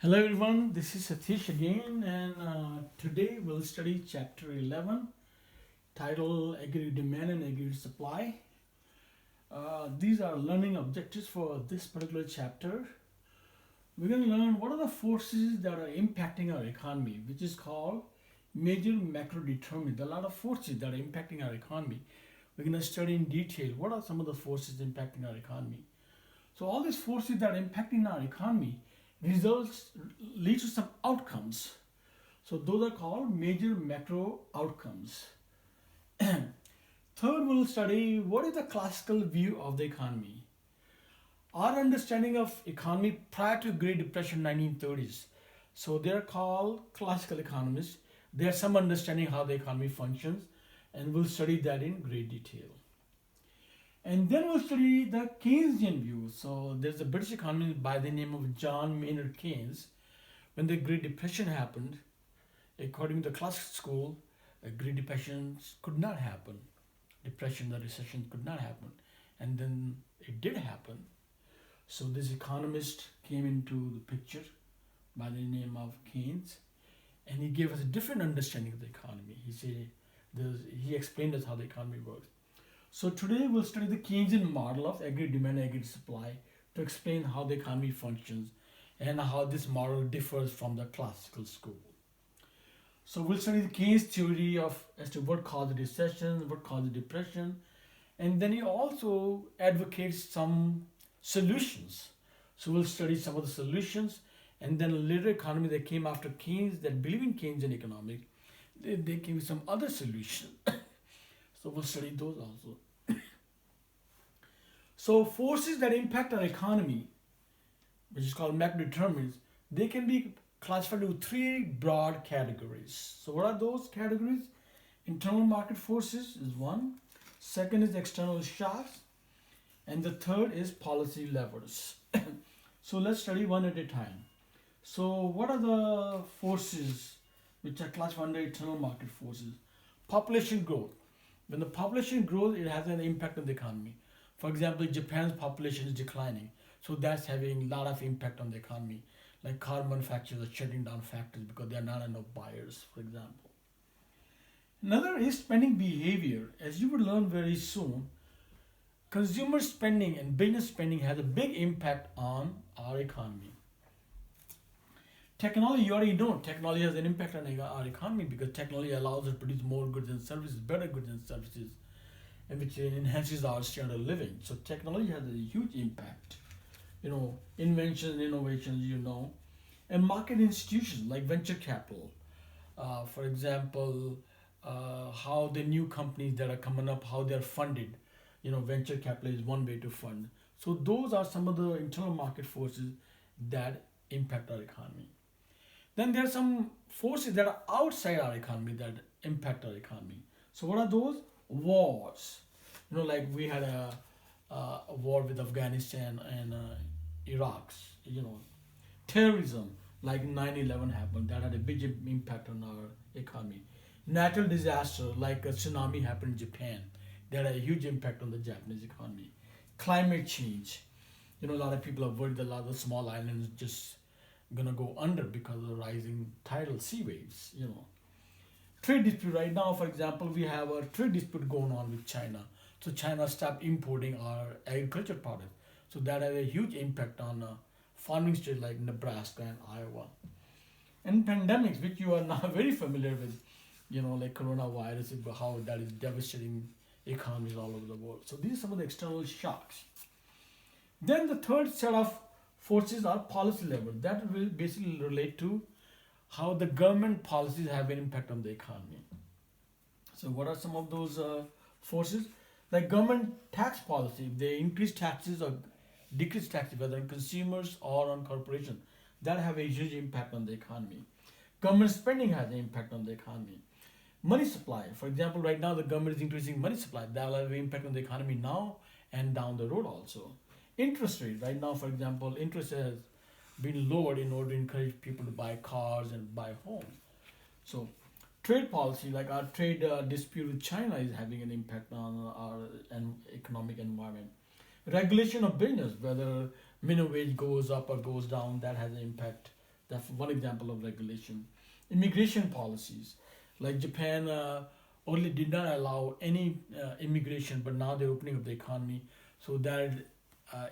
Hello everyone, this is Satish again, and today we'll study chapter 11 titled Aggregate Demand and Aggregate Supply. These are learning objectives for this particular chapter. We're going to learn what are the forces that are impacting our economy, which is called major macro determinants. There are a lot of forces that are impacting our economy. We're going to study in detail what are some of the forces impacting our economy. So all these forces that are impacting our economy results lead to some outcomes. So those are called major macro outcomes. Third, we'll study what is the classical view of the economy. Our understanding of economy prior to Great Depression 1930s. So they're called classical economists. They have some understanding how the economy functions, and we'll study that in great detail. And then we'll study the Keynesian view. So there's a British economist by the name of John Maynard Keynes. When the Great Depression happened, according to the classical school, Great Depressions could not happen. The recession could not happen. And then it did happen. So this economist came into the picture by the name of Keynes, and he gave us a different understanding of the economy. He explained us how the economy works. So today we'll study the Keynesian model of aggregate demand and aggregate supply to explain how the economy functions and how this model differs from the classical school. So we'll study the Keynes theory as to what caused the recession, what caused the depression, and then he also advocates some solutions. So we'll study some of the solutions, and then later economy that came after Keynes that believe in Keynesian economics, they came with some other solutions. So we'll study those also. So forces that impact our economy, which is called macro determinants, they can be classified into three broad categories. So what are those categories? Internal market forces is one. Second is external shocks. And the third is policy levers. So let's study one at a time. So what are the forces which are classified under internal market forces? Population growth. When the population grows, it has an impact on the economy. For example, Japan's population is declining, so that's having a lot of impact on the economy. Like car manufacturers are shutting down factories because there are not enough buyers, for example. Another is spending behavior. As you will learn very soon, consumer spending and business spending has a big impact on our economy. Technology, you already know, technology has an impact on our economy because technology allows us to produce more goods and services, better goods and services, and which enhances our standard of living. So technology has a huge impact. Inventions, innovations, and market institutions like venture capital. For example, how the new companies that are coming up, how they're funded. Venture capital is one way to fund. So those are some of the internal market forces that impact our economy. Then there are some forces that are outside our economy that impact our economy. So what are those? Wars. Like we had a war with Afghanistan and Iraq. Terrorism, like 9/11 happened, that had a big impact on our economy. Natural disaster, like a tsunami happened in Japan, that had a huge impact on the Japanese economy. Climate change. A lot of people are worried that a lot of the small islands just gonna go under because of the rising tidal sea waves. Trade dispute right now, for example, we have a trade dispute going on with China. So China stopped importing our agriculture products. So that has a huge impact on farming states like Nebraska and Iowa. And pandemics, which you are now very familiar with, like coronavirus, how that is devastating economies all over the world. So these are some of the external shocks. Then the third set of forces are policy level. That will basically relate to how the government policies have an impact on the economy. So what are some of those forces? Like government tax policy, if they increase taxes or decrease taxes, whether on consumers or on corporations, that have a huge impact on the economy. Government spending has an impact on the economy. Money supply, for example, right now the government is increasing money supply. That will have an impact on the economy now and down the road also. Interest rate, right now, for example, interest has been lowered in order to encourage people to buy cars and buy homes. So trade policy, like our trade dispute with China, is having an impact on our economic environment. Regulation of business, whether minimum wage goes up or goes down, that has an impact That's one example of regulation. Immigration policies, like Japan only did not allow any immigration, but now they're opening up the economy, so that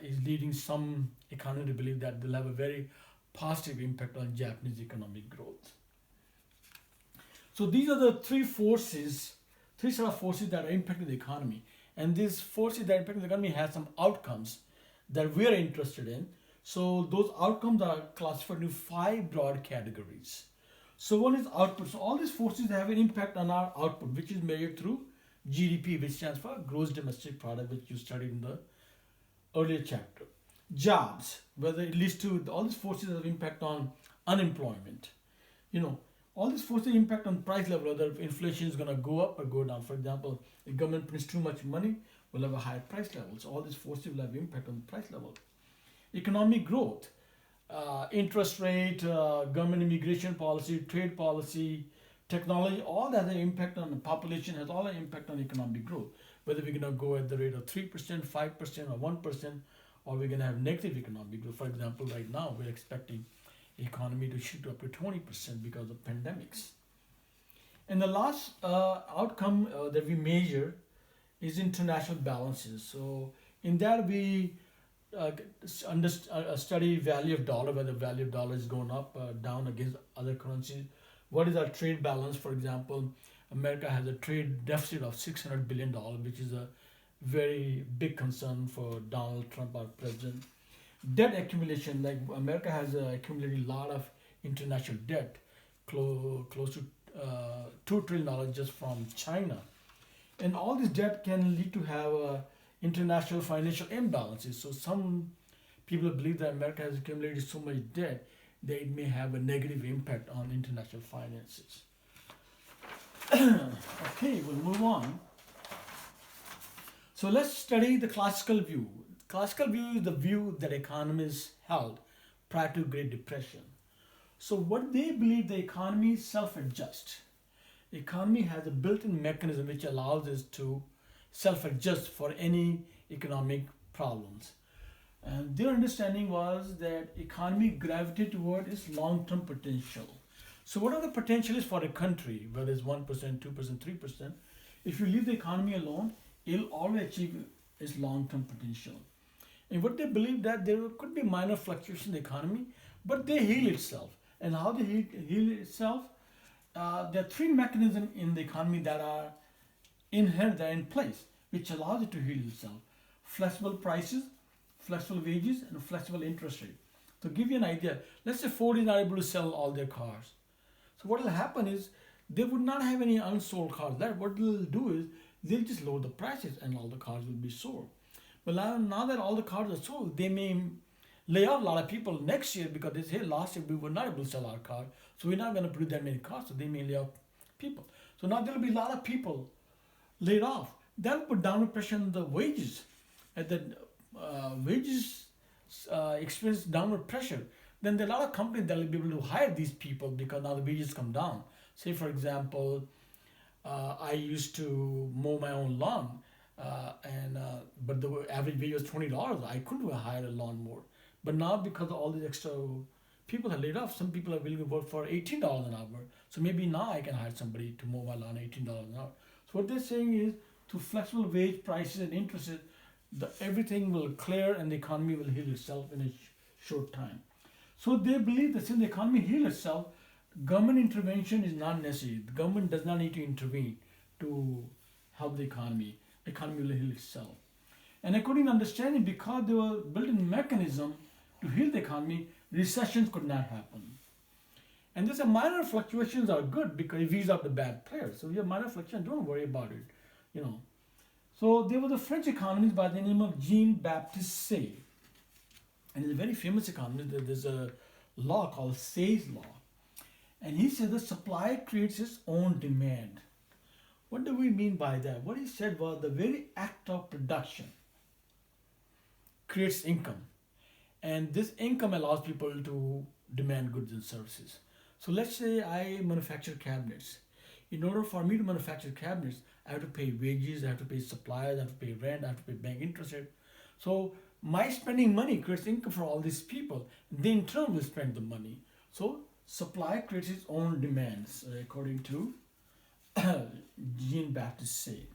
is leading some economy to believe that they'll have a very positive impact on Japanese economic growth. So these are the three sort of forces that are impacting the economy. And these forces that impact the economy have some outcomes that we are interested in. So those outcomes are classified into 5 broad categories. So one is output. So all these forces have an impact on our output, which is measured through GDP, which stands for Gross Domestic Product, which you studied in the earlier chapter. Jobs, whether it leads to all these forces have impact on unemployment. You know, all these forces impact on price level, whether inflation is going to go up or go down. For example, if government prints too much money, we'll have a higher price level. So all these forces will have impact on the price level. Economic growth, interest rate, government immigration policy, trade policy, technology, all that has an impact on the population, has all an impact on economic growth. Whether we're going to go at the rate of 3%, 5%, or 1%, or we're going to have negative economic growth. For example, right now we're expecting the economy to shoot up to 20% because of pandemics. And the last outcome that we measure is international balances. So in that we study value of dollar, whether value of dollar is going up or down against other currencies. What is our trade balance? For example, America has a trade deficit of $600 billion, which is a very big concern for Donald Trump, our president. Debt accumulation, like America has accumulated a lot of international debt, close to $2 trillion just from China. And all this debt can lead to have international financial imbalances. So some people believe that America has accumulated so much debt that it may have a negative impact on international finances. Okay, we'll move on. So let's study the classical view. Classical view is the view that economists held prior to Great Depression. So what they believe, the economy self-adjusts. The economy has a built-in mechanism which allows us to self-adjust for any economic problems. And their understanding was that economy gravitated toward its long-term potential. So what are the potential is for a country, whether it's 1%, 2%, 3%, if you leave the economy alone, it'll always achieve its long-term potential. And what they believe that there could be minor fluctuations in the economy, but they heal itself. And how they heal itself? There are 3 mechanisms in the economy that are inherent, that are in place, which allows it to heal itself. Flexible prices, flexible wages, and flexible interest rate. To give you an idea, let's say Ford is not able to sell all their cars. So what will happen is they would not have any unsold cars. What they'll do is they'll just lower the prices and all the cars will be sold. But now that all the cars are sold, they may lay off a lot of people next year because they say last year we were not able to sell our car, so we're not going to produce that many cars, so they may lay off people. So now there will be a lot of people laid off. That will put downward pressure on the wages. At the wages experience downward pressure, then there are a lot of companies that will be able to hire these people because now the wages come down. Say for example, I used to mow my own lawn, but the average wage was $20. I couldn't hire a lawnmower. But now because of all these extra people are laid off, some people are willing to work for $18 an hour. So maybe now I can hire somebody to mow my lawn $18 an hour. So what they're saying is through flexible wage prices and interest, everything will clear and the economy will heal itself in a short time. So they believe that since the economy heals itself, government intervention is not necessary. The government does not need to intervene to help the economy. The economy will heal itself. And according to understanding, because there were built-in mechanism to heal the economy, recessions could not happen. And there's a minor fluctuations are good because it weeds out the bad players. So if you have minor fluctuations, don't worry about it. So there was a French economist by the name of Jean-Baptiste Say. And he's a very famous economist. There's a law called Say's law. And he said the supply creates its own demand. What do we mean by that? What he said was the very act of production creates income. And this income allows people to demand goods and services. So let's say I manufacture cabinets. In order for me to manufacture cabinets, I have to pay wages, I have to pay suppliers, I have to pay rent, I have to pay bank interest rate. So my spending money creates income for all these people. They in turn will spend the money. So supply creates its own demands, according to Jean-Baptiste Say.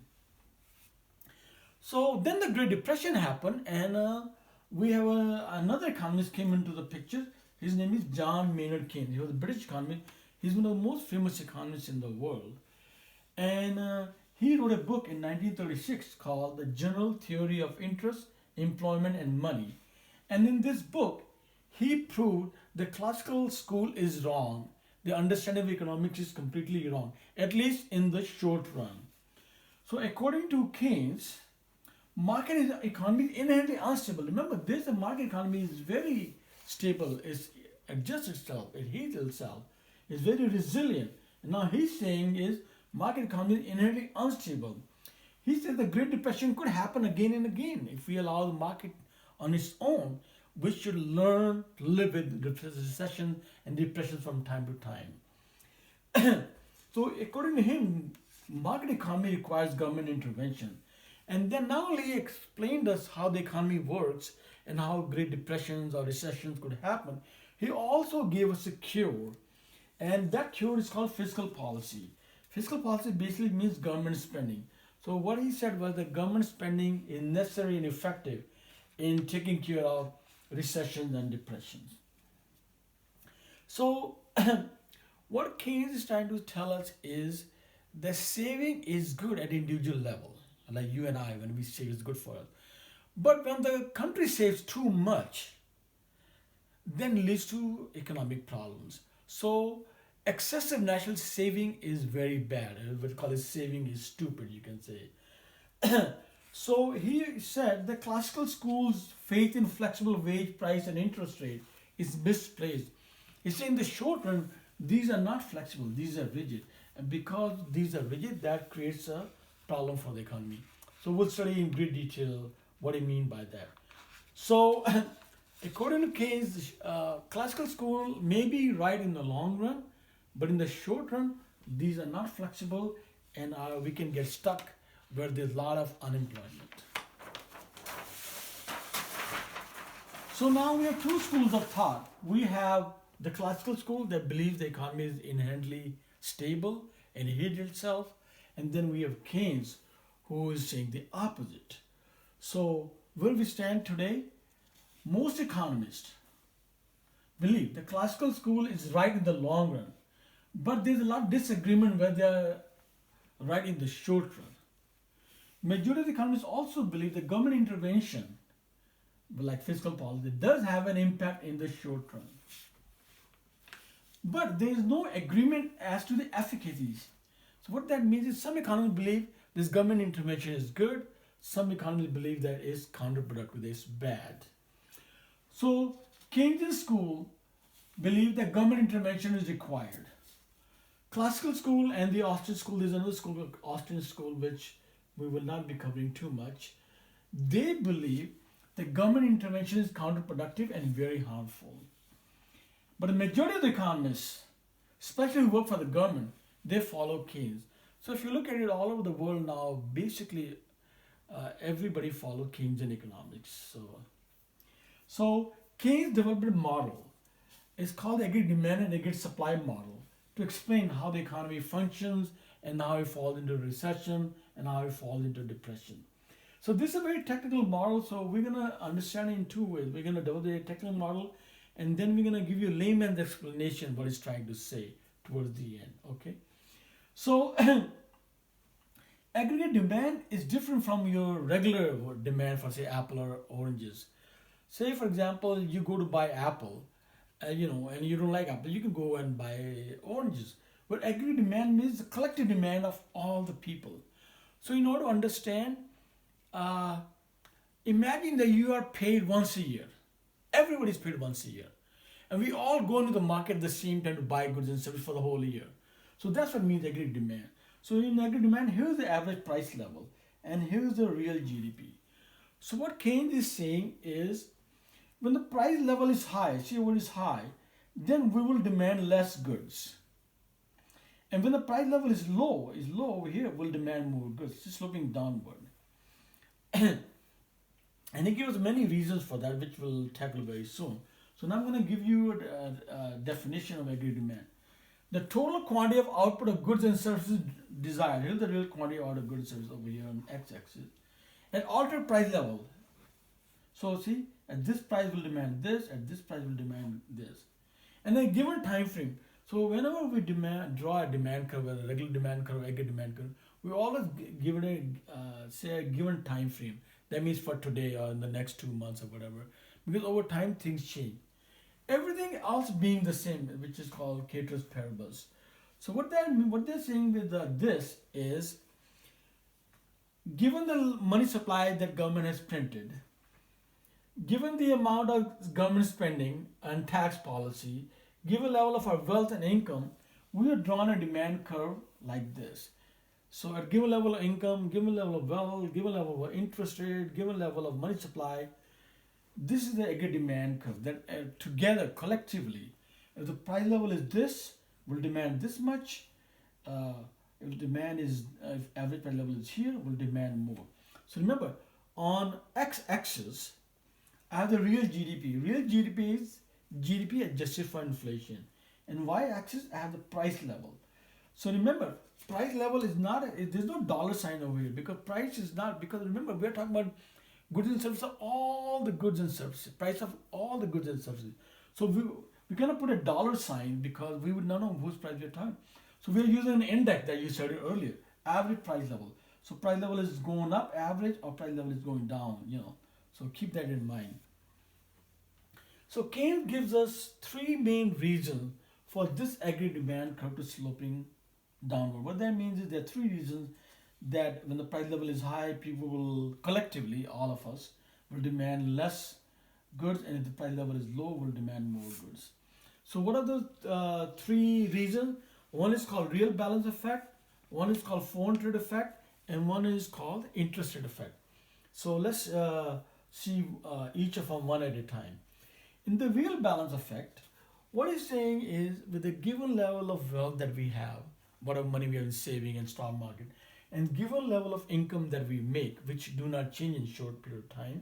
So then the Great Depression happened, and we have another economist came into the picture. His name is John Maynard Keynes. He was a British economist. He's one of the most famous economists in the world. And he wrote a book in 1936 called The General Theory of Interest, Employment and Money. And in this book, he proved the classical school is wrong. The understanding of economics is completely wrong, at least in the short run. So according to Keynes, market economy is inherently unstable. Remember, this market economy is very stable. It adjusts itself. It heals itself. It's very resilient. And now he's saying is market economy is inherently unstable. He says the Great Depression could happen again and again if we allow the market on its own. We should learn to live with recession and depression from time to time. So according to him, market economy requires government intervention. And then not only he explained us how the economy works and how Great Depressions or recessions could happen, he also gave us a cure. And that cure is called fiscal policy. Fiscal policy basically means government spending. So what he said was that government spending is necessary and effective in taking care of recessions and depressions. So what Keynes is trying to tell us is that saving is good at individual level, like you and I, when we save, it's good for us. But when the country saves too much, then it leads to economic problems. So excessive national saving is very bad. We call it saving is stupid, you can say. So he said the classical school's faith in flexible wage, price, and interest rate is misplaced. He said in the short run, these are not flexible, these are rigid. And because these are rigid, that creates a problem for the economy. So we'll study in great detail what I mean by that. So according to Keynes, classical school may be right in the long run, but in the short run, these are not flexible, and we can get stuck where there's a lot of unemployment. So now we have two schools of thought. We have the classical school that believes the economy is inherently stable and heals itself, and then we have Keynes who is saying the opposite. So where we stand today, most economists believe the classical school is right in the long run, but there's a lot of disagreement whether they're right in the short run. Majority of economists also believe that government intervention, like fiscal policy, does have an impact in the short run. But there is no agreement as to the efficacies. So what that means is some economists believe this government intervention is good, some economists believe that it's counterproductive, it's bad. So Keynesian school believe that government intervention is required. Classical school and the Austrian school, there's another school, Austrian school, which we will not be covering too much. They believe that government intervention is counterproductive and very harmful. But the majority of the economists, especially who work for the government, they follow Keynes. So if you look at it all over the world now, basically everybody follows Keynesian economics. So Keynes developed a model. It's called the aggregate demand and aggregate supply model to explain how the economy functions and how it falls into recession and how it falls into depression. So this is a very technical model, so we're going to understand it in two ways. We're going to develop a technical model, and then we're going to give you a layman's explanation what it's trying to say towards the end, okay? So aggregate demand is different from your regular demand for, say, apple or oranges. Say, for example, you go to buy apple, and you don't like apple, you can go and buy oranges. But aggregate demand means the collective demand of all the people. So in order to understand, imagine that you are paid once a year. Everybody's paid once a year. And we all go into the market at the same time to buy goods and services for the whole year. So that's what means aggregate demand. So in aggregate demand, here's the average price level, and here's the real GDP. So what Keynes is saying is, when the price level is high, see what is high, then we will demand less goods. And when the price level is low over here, we'll demand more goods. It's sloping downward. And he gives many reasons for that, which we'll tackle very soon. So now I'm going to give you a definition of aggregate demand. The total quantity of output of goods and services desired. Here's the real quantity of output of goods and services over here on x-axis. At altered price level. So see, at this price will demand this, at this price will demand this. And a given time frame. So whenever we draw a demand curve, a regular demand curve, aggregate demand curve, we always give it say a given time frame. That means for today or in the next 2 months or whatever. Because over time things change. Everything else being the same, which is called Cater's parables. So what they're saying with this is, given the money supply that government has printed, given the amount of government spending and tax policy, given level of our wealth and income, we have drawn a demand curve like this. So at given level of income, given level of wealth, given level of interest rate, given level of money supply, this is the aggregate demand curve that together, collectively, if the price level is this, will demand this much. If demand is, if average price level is here, will demand more. So remember, on x-axis, I have the real GDP. Real GDP is GDP adjusted for inflation. And y-axis, I have the price level. So remember, price level is not, there's no dollar sign over here because price is not, because remember, we're talking about goods and services, all the goods and services, price of all the goods and services. So we cannot put a dollar sign because we would not know whose price we're talking. So we're using an index that you studied earlier, average price level. So price level is going up, average, or price level is going down, So keep that in mind. So Keynes gives us 3 main reasons for this aggregate demand curve to sloping downward. What that means is there are 3 reasons that when the price level is high, people will collectively, all of us, will demand less goods, and if the price level is low, will demand more goods. So what are the 3 reasons? One is called real balance effect, one is called foreign trade effect, and one is called interest rate effect. So let's see each of them one at a time. In the real balance effect, what he's saying is with a given level of wealth that we have, whatever money we have in saving and stock market, and given level of income that we make, which do not change in short period of time,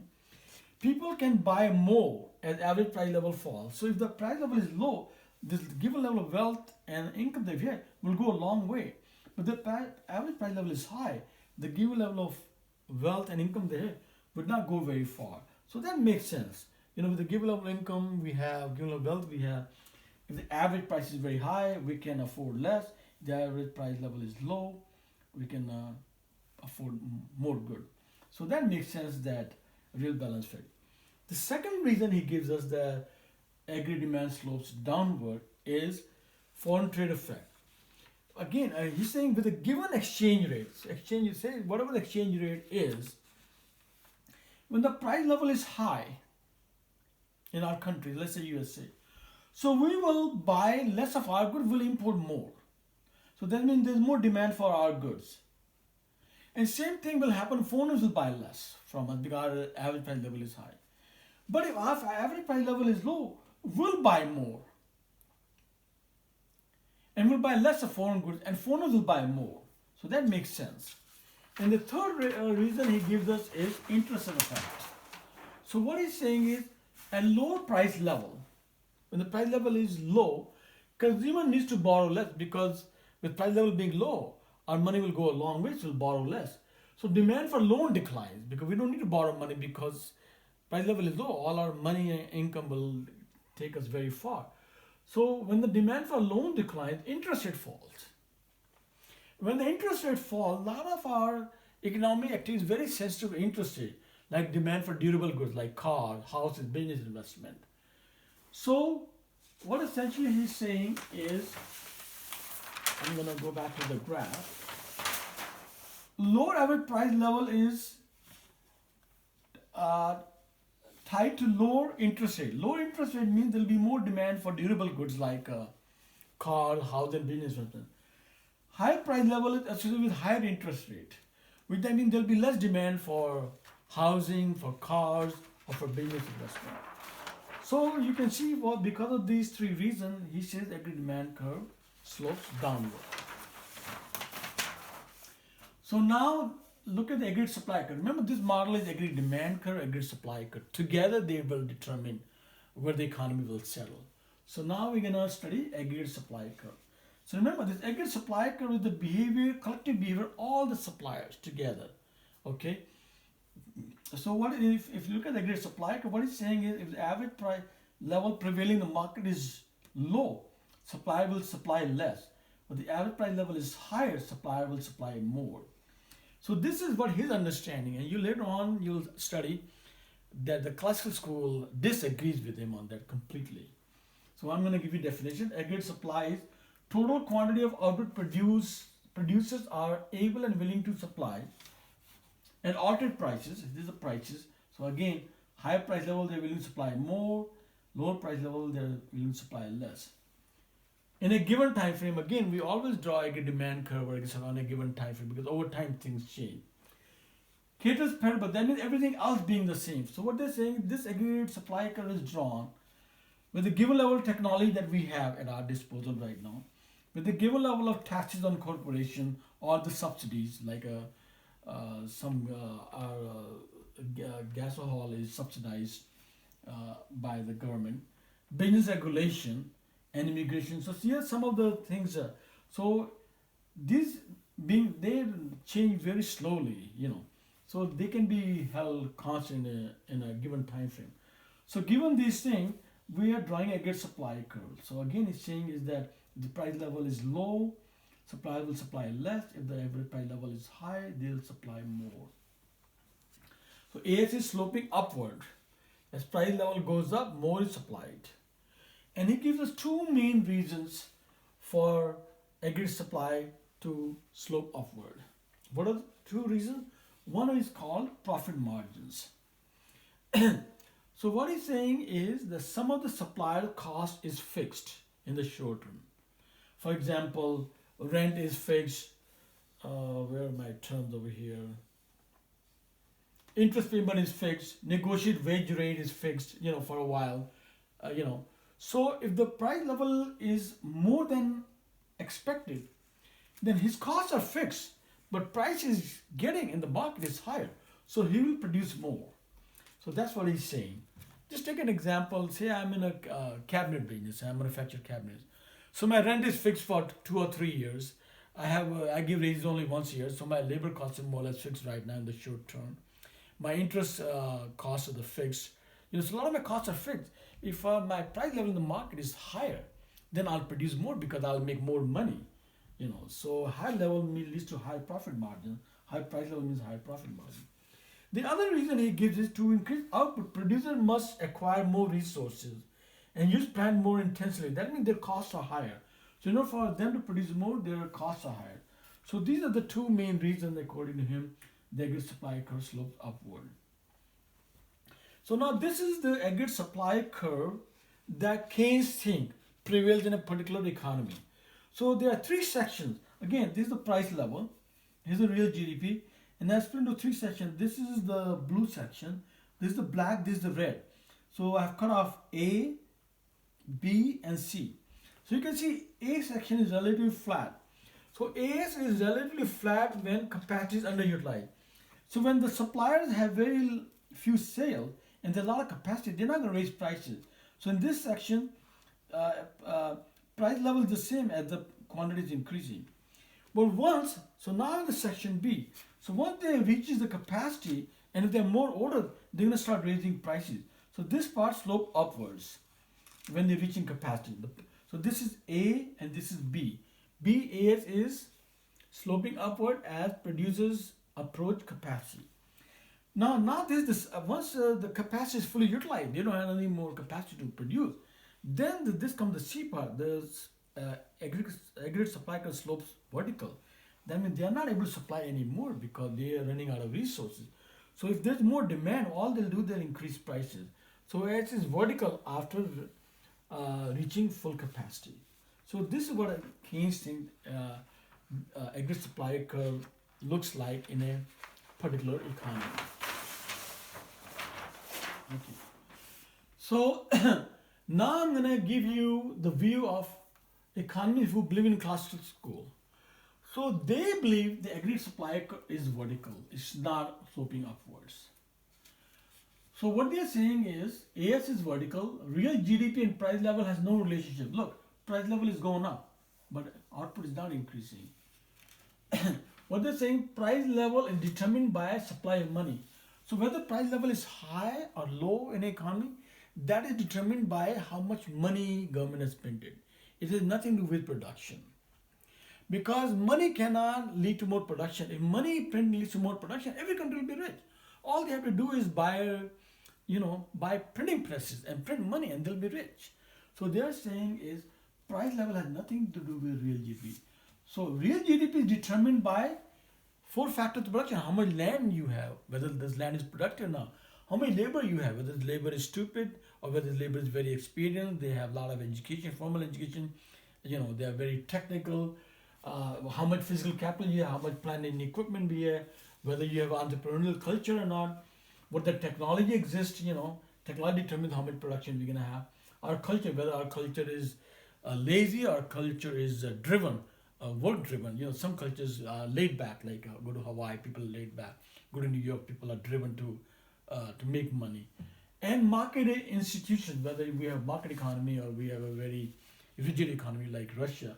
people can buy more as average price level falls. So if the price level is low, this given level of wealth and income that we have will go a long way. But the average price level is high, the given level of wealth and income there would not go very far. So that makes sense. With the given level of income we have, given level of wealth we have, if the average price is very high, we can afford less. If the average price level is low, we can afford more good. So that makes sense, that real balance effect. The second reason he gives us that aggregate demand slopes downward is foreign trade effect. Again, he's saying with a given exchange rates, you say whatever the exchange rate is, when the price level is high in our country, let's say USA, so we will buy less of our goods, we'll import more. So that means there's more demand for our goods. And same thing will happen, foreigners will buy less from us because our average price level is high. But if our average price level is low, we'll buy more. And we'll buy less of foreign goods, and foreigners will buy more. So that makes sense. And the third reason he gives us is interest rate effect. So what he's saying is, at lower price level, when the price level is low, consumer needs to borrow less, because with price level being low, our money will go a long way, so we'll borrow less. So demand for loan declines because we don't need to borrow money because price level is low. All our money and income will take us very far. So when the demand for loan declines, interest rate falls. When the interest rate falls, a lot of our economic activity is very sensitive to interest rate, like demand for durable goods like cars, houses, business investment. So what essentially he's saying is, I'm going to go back to the graph. Lower average price level is tied to lower interest rate. Lower interest rate means there will be more demand for durable goods like cars, house, and business investment. Higher price level is associated with higher interest rate, which then means there will be less demand for housing, for cars, or for business investment. So you can see because of these 3 reasons, he says aggregate demand curve slopes downward. So now look at the aggregate supply curve. Remember, this model is aggregate demand curve, aggregate supply curve. Together they will determine where the economy will settle. So now we're gonna study aggregate supply curve. So remember, this aggregate supply curve is the behavior, collective behavior, all the suppliers together. Okay. So what if you look at the aggregate supply curve, what it's saying is if the average price level prevailing in the market is low, supplier will supply less. But the average price level is higher, supplier will supply more. So this is what his understanding, and you later on you'll study that the classical school disagrees with him on that completely. So I'm going to give you definition. Aggregate supply is total quantity of output producers are able and willing to supply at altered prices. These are prices. So again, higher price level they're willing to supply more, lower price level they're willing to supply less. In a given time frame, again, we always draw a demand curve on a given time frame because over time things change. Caters per, but that means everything else being the same. So what they're saying, this aggregate supply curve is drawn with the given level of technology that we have at our disposal right now, with the given level of taxes on corporation or the subsidies, like gasohol is subsidized by the government, business regulation, and immigration. So here some of the things are, so these they change very slowly, so they can be held constant in a given time frame. So given these things, we are drawing a aggregate supply curve. So again, it's saying is that the price level is low, supplier will supply less. If the average price level is high, they'll supply more. So AS is sloping upward. As price level goes up, more is supplied. And he gives us two main reasons for aggregate supply to slope upward. What are the two reasons? One is called profit margins. So what he's saying is that some of the supplier cost is fixed in the short term. For example, rent is fixed. Where are my terms over here? Interest payment is fixed. Negotiated wage rate is fixed, for a while, So if the price level is more than expected, then his costs are fixed, but price is getting in the market is higher. So he will produce more. So that's what he's saying. Just take an example. Say I'm in a cabinet business. I manufacture cabinets. So my rent is fixed for 2 or 3 years. I give raises only once a year. So my labor costs are more or less fixed right now in the short term. My interest costs are the fixed. So a lot of my costs are fixed. If my price level in the market is higher, then I'll produce more because I'll make more money. So high level leads to high profit margin. High price level means high profit margin. The other reason he gives is to increase output, producers must acquire more resources and use plant more intensely. That means their costs are higher. So for them to produce more, their costs are higher. So these are the two main reasons, according to him, the aggregate supply curve slopes upward. So now this is the aggregate supply curve that Keynes thinks prevails in a particular economy. So there are three sections. Again, this is the price level. Here's the real GDP. And that's split into three sections. This is the blue section. This is the black. This is the red. So I've cut off A, B, and C. So you can see A section is relatively flat. So AS is relatively flat when capacity is underutilized. So when the suppliers have very few sales and there's a lot of capacity, they're not going to raise prices. So in this section, price level is the same as the quantity is increasing. But now in the section B, so once they reaches the capacity, and if there are more orders, they're going to start raising prices. So this part slope upwards when they're reaching capacity. So this is A and this is B. BAS is sloping upward as producers approach capacity. Now once the capacity is fully utilized, they don't have any more capacity to produce. Then this comes the C part. The aggregate supply curve slopes vertical. That means they are not able to supply anymore because they are running out of resources. So if there's more demand, all they'll do, they'll increase prices. So it is vertical after reaching full capacity. So this is what Keynes thinks aggregate supply curve looks like in a particular economy. Okay. So now I'm going to give you the view of economists who believe in classical school. So they believe the aggregate supply curve is vertical. It's not sloping upwards. So what they're saying is AS is vertical, real GDP and price level has no relationship. Look, price level is going up, but output is not increasing. What they're saying, price level is determined by supply of money. So whether price level is high or low in an economy, that is determined by how much money government has printed. It has nothing to do with production. Because money cannot lead to more production. If money print leads to more production, every country will be rich. All they have to do is buy printing presses and print money and they'll be rich. So they are saying is price level has nothing to do with real GDP. So real GDP is determined by 4 factors of production. How much land you have, whether this land is productive or not. How much labor you have, whether the labor is stupid or whether the labor is very experienced. They have a lot of education, formal education. They are very technical. How much physical capital you have, how much plant and equipment you have, whether you have entrepreneurial culture or not, what the technology exists, technology determines how much production we're going to have. Our culture, whether our culture is lazy or culture is driven, work driven. Some cultures are laid back, like go to Hawaii, people are laid back. Go to New York, people are driven to make money. And market institutions, whether we have market economy or we have a very rigid economy like Russia.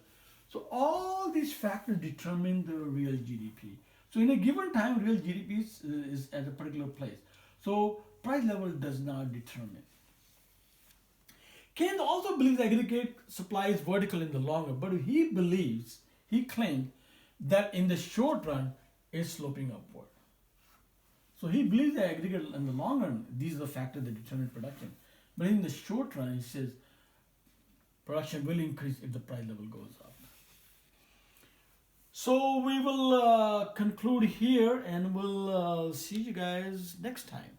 So all these factors determine the real GDP. So in a given time, real GDP is at a particular place. So price level does not determine. Keynes also believes aggregate supply is vertical in the long run, but he claimed that in the short run it's sloping upward. So he believes that aggregate in the long run, these are the factors that determine production. But in the short run, he says production will increase if the price level goes up. So we will conclude here and we'll see you guys next time.